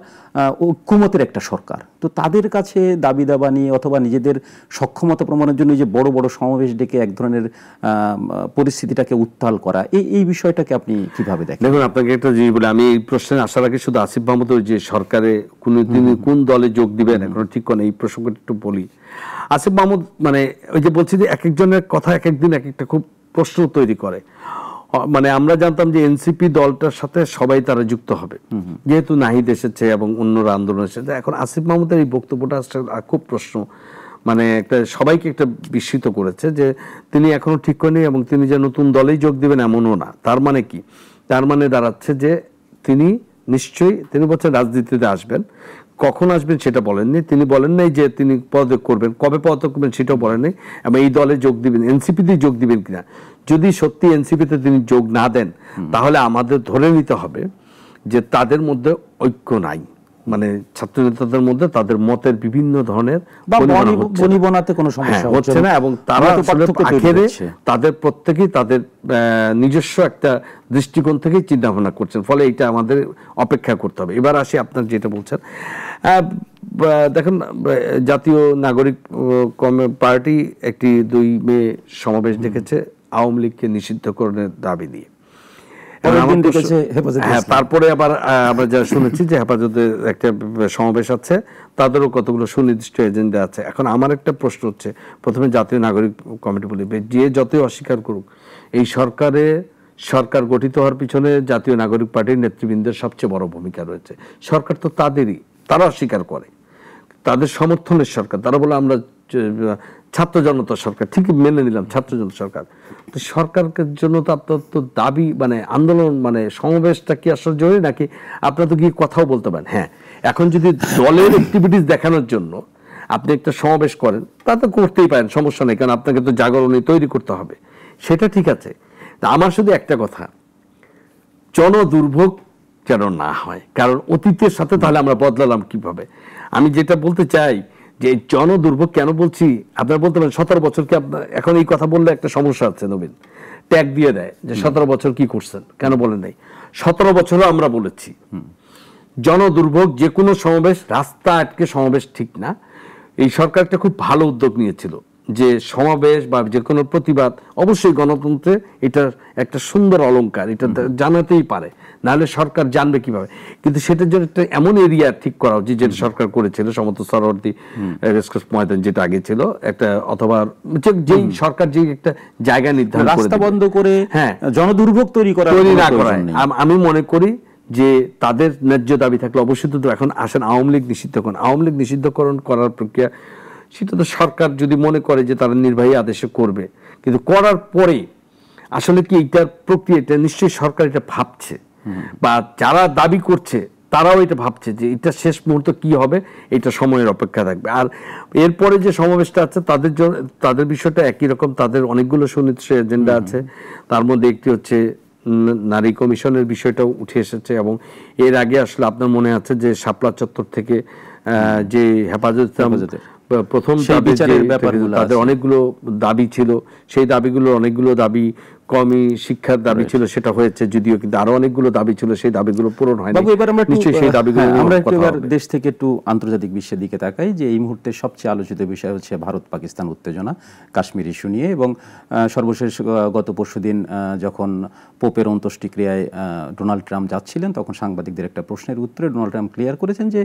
ঐক্যমতের একটা সরকার, তো তাদের কাছে দাবি দাবা নিয়ে অথবা নিজেদের সক্ষমতা প্রমাণের জন্য যে বড় বড় সমাবেশ ডেকে এক ধরনের পরিস্থিতিটাকে উত্তাল করা, এই বিষয়টাকে আপনি কিভাবে দেখেন? দেখুন, আপনাকে একটা জিনিস বলে, আমি এই প্রশ্নে আসার আগে শুধু আসিফ মাহমুদের যে সরকারে তিনি কোন দলে যোগ দিবেন এখনো ঠিক করে এই প্রসঙ্গটা একটু বলি। আসিফ মাহমুদ মানে ওই যে বলছি যে এক একজনের কথা এক একদিন এক একটা খুব প্রশ্ন তৈরি করে। মানে আমরা জানতাম যে এনসিপি দলটার সাথে সবাই তারা যুক্ত হবে, যেহেতু নাহিদ এসেছে এবং অন্যরা আন্দোলন এসেছে। এখন আসিফ মাহমুদের এই বক্তব্যটা খুব প্রশ্ন, মানে একটা সবাইকে একটা বিস্মিত করেছে যে তিনি এখনো ঠিক করেনি এবং তিনি যে নতুন দলেই যোগ দিবেন এমনও না। তার মানে কি? তার মানে দাঁড়াচ্ছে যে তিনি নিশ্চয়ই, তিনি বলছেন রাজনীতিতে আসবেন, কখন আসবেন সেটা বলেননি। তিনি বলেন নাই যে তিনি পদত্যাগ করবেন, কবে পদত্যাগ করবেন সেটাও বলেন নাই, এবং এই দলে যোগ দিবেন, এনসিপিতে যোগ দিবেন কিনা। যদি সত্যি এনসিপিতে তিনি যোগ না দেন তাহলে আমাদের ধরে নিতে হবে যে তাদের মধ্যে ঐক্য নাই, মানে ছাত্র নেতাদের মধ্যে তাদের মতের বিভিন্ন ধরনের বনিবনাতে কোনো সমস্যা হচ্ছে না, এবং তারা আখেরে তাদের প্রত্যেকেই তাদের নিজস্ব একটা দৃষ্টিকোণ থেকেই চিন্তা ভাবনা করছেন। ফলে এটা আমাদের অপেক্ষা করতে হবে। এবার আসি আপনার যেটা বলছেন, দেখেন জাতীয় নাগরিক পার্টি একটি 2 মে সমাবেশ ডেকেছে আওয়ামী লীগকে নিষিদ্ধকরণের দাবি দিয়ে। তারপরে আবার আমরা যা শুনেছি যে হেফাজতের একটা সমাবেশ আছে, তাদেরও কতগুলো সুনির্দিষ্ট এজেন্ডা আছে। এখন আমার একটা প্রশ্ন হচ্ছে, প্রথমে জাতীয় নাগরিক কমিটি বলবে, যে যতই অস্বীকার করুক এই সরকার গঠিত হওয়ার পিছনে জাতীয় নাগরিক পার্টির নেতৃবৃন্দের সবচেয়ে বড় ভূমিকা রয়েছে। সরকার তো তাদেরই, তারা অস্বীকার করে, তাদের সমর্থনের সরকার। তারা বলে আমরা ছাত্র জনতা সরকার, ঠিক মেনে নিলাম ছাত্র জনতা সরকার। তো সরকারের জন্য তো আপনার তো দাবি, মানে আন্দোলন, মানে সমাবেশটা কি আসলে জরুরি নাকি? আপনার তো গিয়ে কথাও বলতে পারেন। হ্যাঁ, এখন যদি দলের অ্যাক্টিভিটিস দেখানোর জন্য আপনি একটা সমাবেশ করেন, তা তো করতেই পারেন, সমস্যা নেই, কারণ আপনাকে তো জাগরণী তৈরি করতে হবে, সেটা ঠিক আছে। আমার শুধু একটা কথা, জনদুর্ভোগ যেন না হয়, কারণ অতীতের সাথে তাহলে আমরা বদলালাম কিভাবে। আমি যেটা বলতে চাই যে জনদুর্ভোগ কেন বলছি, আপনারা বলতে পারেন 17 বছর কি আপনার, এখন এই কথা বললে একটা সমস্যা আছে, নবীন ট্যাগ দিয়ে দেয় যে 17 বছর কি করছেন, কেন বলেন নাই? 17 বছরও আমরা বলেছি জনদুর্ভোগ, যে কোনো সমাবেশ, রাস্তা আটকে সমাবেশ ঠিক না। এই সরকার একটা খুব ভালো উদ্যোগ নিয়েছিল যে সমাবেশ বা যে কোনো প্রতিবাদ অবশ্যই গণতন্ত্রে এটার একটা সুন্দর অলংকার, এটা জানাতেই পারে, নাহলে সরকার জানবে কিভাবে। কিন্তু সেটার জন্য একটা এমন এরিয়া ঠিক করা উচিত, যেটা সরকার করেছিল সমস্ত সরবর্তী রেসকোর্স ময়দান যেটা আগে ছিল, একটা অথবা যেই সরকার যে একটা জায়গা নির্ধারণ করে রাস্তা বন্ধ করে জনদুর্ভোগ তৈরি না করা। আমি মনে করি যে তাদের ন্যায্য দাবি থাকলে অবশ্যই তো। এখন আসেন আওয়ামী লীগ নিষিদ্ধকরণ, আওয়ামী লীগ নিষিদ্ধকরণ করার প্রক্রিয়া, সেটা তো সরকার যদি মনে করে যে তারা নির্বাহী আদেশে করবে, কিন্তু করার পরে আসলে কি এইটার প্রক্রিয়াটা নিশ্চয়ই সরকার এটা ভাবছে, বা যারা দাবি করছে তারাও এটা ভাবছে যে এটা শেষ মুহূর্তে কি হবে, এটা সময়ের অপেক্ষা থাকবে। আর এরপরে যে সমাবেশটা আছে তাদের জন্য, তাদের বিষয়টা একই রকম, তাদের অনেকগুলো সুনির্দিষ্ট এজেন্ডা আছে। তার মধ্যে একটি হচ্ছে নারী কমিশনের বিষয়টাও উঠে এসেছে, এবং এর আগে আসলে আপনার মনে আছে যে শাপলা চত্বর থেকে যে হেফাজত প্রথম সেই দাবির বিচারের যে ব্যাপারগুলো তাদের আছে। অনেকগুলো দাবি ছিল, সেই দাবিগুলো অনেকগুলো দাবি কমই শিক্ষার দাবি ছিল, সেটা হয়েছে যদিও, কিন্তু আরো অনেকগুলো দাবি ছিল, সেই দাবিগুলো পূরণ হয়নি। বাবু, এবার আমরা একটু নিশ্চয়ই সেই দাবিগুলো নিয়ে আমরা একটু কথা এবার হবে। দেশ থেকে একটু আন্তর্জাতিক বিশ্বের দিকে তাকাই, যে এই মুহূর্তে সবচেয়ে আলোচিত বিষয় হচ্ছে ভারত পাকিস্তান উত্তেজনা, কাশ্মীর ইস্যু নিয়ে। এবং সর্বশেষ গত পরশুদিন যখন পোপের অন্ত্যেষ্টিক্রিয়ায় ডোনাল্ড ট্রাম্প যাচ্ছিলেন, তখন সাংবাদিকদের একটা প্রশ্নের উত্তরে ডোনাল্ড ট্রাম্প ক্লিয়ার করেছেন যে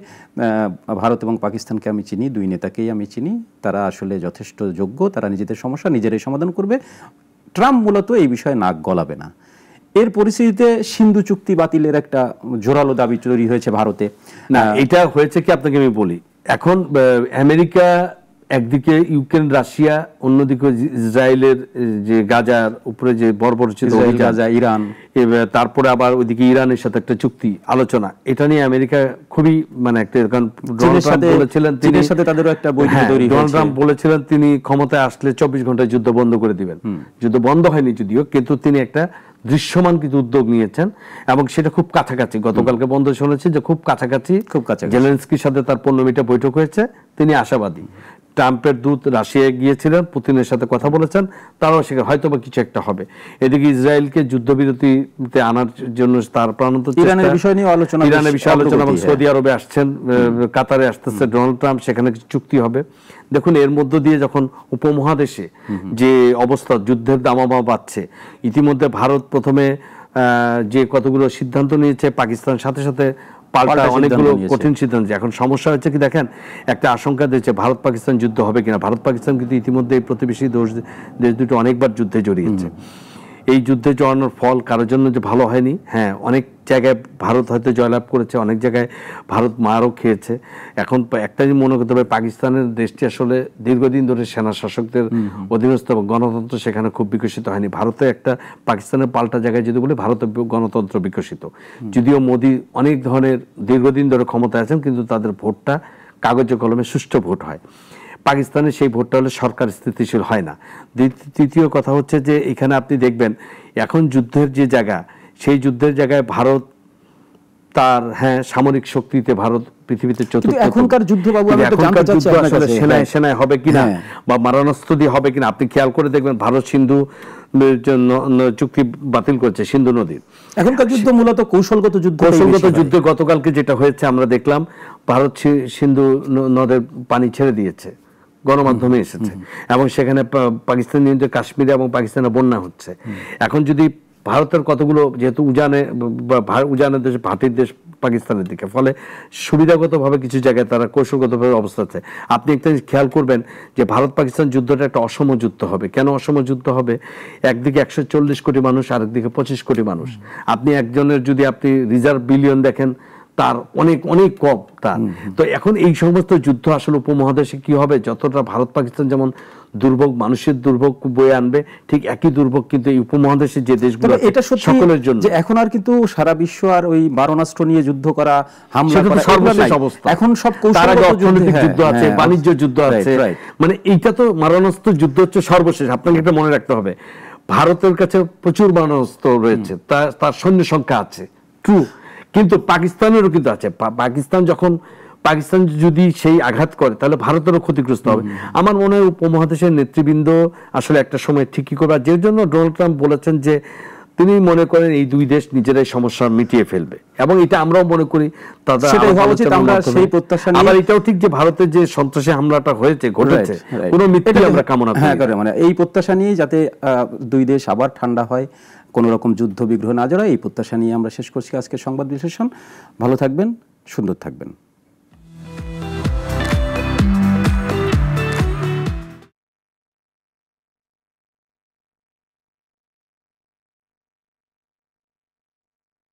ভারত এবং পাকিস্তানকে আমি চিনি, দুই নেতাকেই আমি চিনি, তারা আসলে যথেষ্ট যোগ্য, তারা নিজেদের সমস্যা নিজেরাই সমাধান করবে। ট্রাম্প মূলত এই বিষয়ে নাক গলাবে না। এর পরিস্থিতিতে সিন্ধু চুক্তি বাতিলের একটা জোরালো দাবি তৈরি হয়েছে ভারতে। না, এটা হয়েছে কি আপনাকে আমি বলি, এখন আমেরিকা একদিকে ইউক্রেন রাশিয়া, অন্যদিকে ইসরায়েলের যে গাজার উপরে যে বর্বরচিত ইসরায়েল, অভিযান, গাজা, ইরান, তারপরে আবার ওইদিকে ইরানের সাথে একটা চুক্তি আলোচনা, এটা নিয়ে আমেরিকা খুবই মানে একটা, কারণ ডোনাল্ড ট্রাম্প বলেছিলেন চীনের সাথে তাদেরও একটা বৈঠক তৈরি হয়েছে। ডোনাল্ড ট্রাম্প বলেছিলেন তিনি ক্ষমতায় আসলে 24 ঘন্টায় যুদ্ধ বন্ধ করে দিবেন। যুদ্ধ বন্ধ হয়নি যদিও, কিন্তু তিনি একটা দৃশ্যমান কিছু উদ্যোগ নিয়েছেন এবং সেটা খুব কাছাকাছি। গতকালকে বন্ধ শুনেছি যে খুব কাছাকাছি জেলেনস্কির সাথে তার 15 মিনিটের বৈঠক হয়েছে, তিনি আশাবাদী। ট্রাম্পের দূত রাশিয়ায় গিয়েছিলেন, পুতিনের সাথে কথা বলেছেন, তারাও সেখানে হয়তো বা কিছু একটা হবে। এদিকে ইসরায়েলকে যুদ্ধবিরতিতে আনার জন্য তার প্রাণান্ত চেষ্টা, ইরানের বিষয় নিয়ে আলোচনা, ইরানের বিষয়ে আলোচনা, এবং সৌদি আরবে আসছেন, কাতারে আসতেছে ডোনাল্ড ট্রাম্প, সেখানে কিছু চুক্তি হবে। দেখুন, এর মধ্য দিয়ে যখন উপমহাদেশে যে অবস্থা, যুদ্ধের দামামা বাড়ছে, ইতিমধ্যে ভারত প্রথমে যে কতগুলো সিদ্ধান্ত নিয়েছে, পাকিস্তান সাথে সাথে পাল্টা অনেকগুলো কঠিন সিদ্ধান্ত। এখন সমস্যা হচ্ছে কি দেখেন, একটা আশঙ্কা দিচ্ছে ভারত পাকিস্তান যুদ্ধ হবে কিনা। ভারত পাকিস্তান কিন্তু ইতিমধ্যে এই প্রতিবেশী দেশ দুটো অনেকবার যুদ্ধে জড়িয়েছে। এই যুদ্ধে জড়ানোর ফল কারোর জন্য যে ভালো হয়নি। হ্যাঁ, অনেক জায়গায় ভারত হয়তো জয়লাভ করেছে, অনেক জায়গায় ভারত মারও খেয়েছে। এখন একটা জিনিস মনে করতে হবে, পাকিস্তানের দেশটি আসলে দীর্ঘদিন ধরে সেনা শাসকদের অধীনস্থ এবং গণতন্ত্র সেখানে খুব বিকশিত হয়নি। ভারতে একটা, পাকিস্তানের পাল্টা জায়গায় যদি বলি, ভারতে গণতন্ত্র বিকশিত, যদিও মোদি অনেক ধরনের দীর্ঘদিন ধরে ক্ষমতায় আছেন, কিন্তু তাদের ভোটটা কাগজে কলমে সুষ্ঠু ভোট হয়। পাকিস্তানের সেই ভোটটা হলে সরকার স্থিতিশীল হয় না। তৃতীয় কথা হচ্ছে যে এখানে আপনি দেখবেন এখন যুদ্ধের যে জায়গা, সেই যুদ্ধের জায়গায় ভারত তার সামরিক শক্তিতে ভারত পৃথিবীতে চতুর্থ। এখনকার যুদ্ধ, বাবু, আমি তো জানতে চাচ্ছি আসলে সেনায় হবে কিনা বা মারণাস্ত্র দিয়ে হবে কিনা। আপনি খেয়াল করে দেখবেন ভারত সিন্ধু চুক্তি বাতিল করেছে, সিন্ধু নদীর। এখনকার যুদ্ধ মূলত কৌশলগত যুদ্ধ। কৌশলগত যুদ্ধে গতকালকে যেটা হয়েছে আমরা দেখলাম, ভারত সিন্ধু নদের পানি ছেড়ে দিয়েছে, গণমাধ্যমে এসেছে, এবং সেখানে পাকিস্তান নিয়ন্ত্রিত কাশ্মীরে এবং পাকিস্তানে বন্যা হচ্ছে। এখন যদি ভারতের কতগুলো, যেহেতু উজানের দেশ, ভাটির দেশ পাকিস্তানের দিকে, ফলে সুবিধাগতভাবে কিছু জায়গায় তারা কৌশলগতভাবে অবস্থা আছে। আপনি একটা খেয়াল করবেন যে ভারত পাকিস্তান যুদ্ধটা একটা অসম যুদ্ধ হবে। কেন অসম যুদ্ধ হবে? একদিকে 140 কোটি মানুষ, আরেকদিকে 25 কোটি মানুষ। আপনি একজনের যদি আপনি রিজার্ভ বিলিয়ন দেখেন, তার অনেক অনেক কম তার। তো এখন এই সমস্ত যুদ্ধ আসলে উপমহাদেশে কি হবে, যতটা ভারত পাকিস্তান যেমন দুর্ভোগ, মানুষের দুর্ভোগ বয়ে আনবে, ঠিক একই দুর্ভোগ কিন্তু এই উপমহাদেশের যে দেশগুলো, এটা সত্যি সকলের জন্য। যে এখন আর কিন্তু সারা বিশ্ব আর ওই মারণাস্ত্র নিয়ে যুদ্ধ করা, হামলা করা, সর্বশেষ অবস্থা। এখন সব কৌশলগত অর্থনৈতিক যুদ্ধ আছে, বাণিজ্য যুদ্ধ আছে, মানে এইটা তো মারণাস্ত্র যুদ্ধ হচ্ছে সর্বশেষ। আপনাকে এটা মনে রাখতে হবে, ভারতের কাছে প্রচুর মারণাস্ত্র রয়েছে, তার সৈন্য সংখ্যা আছে, ট্রু, কিন্তু পাকিস্তানেরও কিন্তু আছে। পাকিস্তান যদি সেই আঘাত করে, তাহলে ভারতেরও ক্ষতিগ্রস্ত হবে। আমার মনে হয় উপমহাদেশের নেতৃবৃন্দ আসলে একটা সময় ঠিকই করবে। আর যে জন্য ডোনাল্ড ট্রাম্প বলেছেন যে তিনি মনে করেন এই দুই দেশ নিজেরাই সমস্যা মিটিয়ে ফেলবে, এবং এটা আমরাও মনে করি। আবার এটাও ঠিক যে ভারতের যে সন্ত্রাসী হামলাটা ঘটেছে, কোনো মৃত্যু আমরা কামনা করি। মানে এই প্রত্যাশা নিয়ে যাতে দুই দেশ আবার ঠান্ডা হয়, কোন রকম যুদ্ধ বিগ্রহ না জড়ায়, এই প্রত্যাশা নিয়ে আমরা শেষ করছি আজকের সংবাদ বিশ্লেষণ। ভালো থাকবেন, সুন্দর থাকবেন।